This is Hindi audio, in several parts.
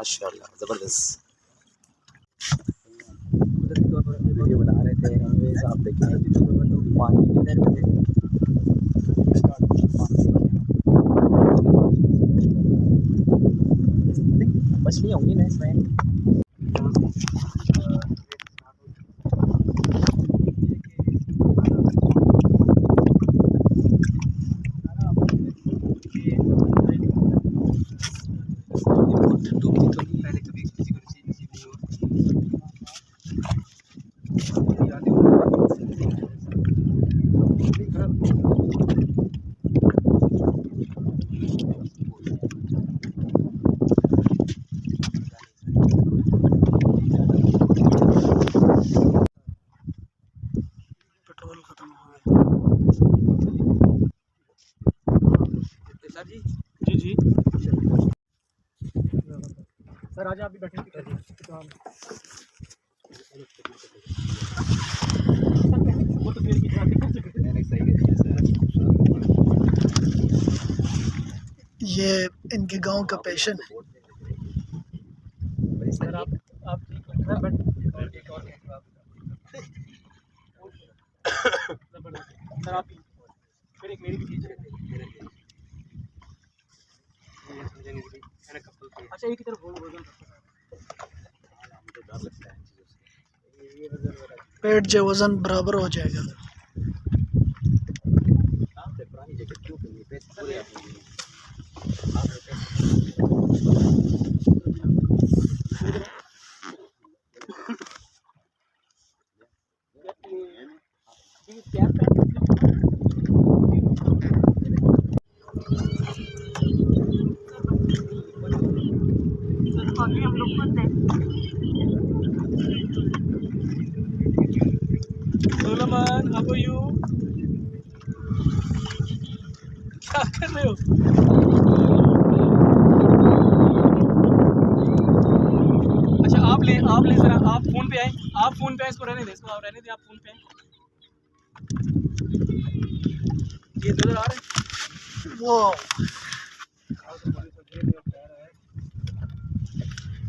माशाल्लाह ज़बरदस्त। वीडियो बना रहे थे एनीवेज, आप देखें पानी मछलियाँ होंगी ना इसमें। पेट्रोल खत्म हो गया। सर जी जी जी सर आज आप भी बैठे ये इनके गांव का पैशन है। सर आप सर आप फिर एक मेरी भी खींच। अच्छा एक ही तरफ बोल पेट जो वजन बराबर हो जाएगा। Solomon, how are you? क्या कर रहे हो? अच्छा आप ले जरा, आप फोन पे आए, इसको रहने दे, आप फोन पे आए। ये नजर आ रहे हैं वो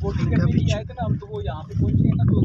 बोटिंग करने के लिए आए थे ना हम, तो वो यहाँ पे पहुंचे ना, तो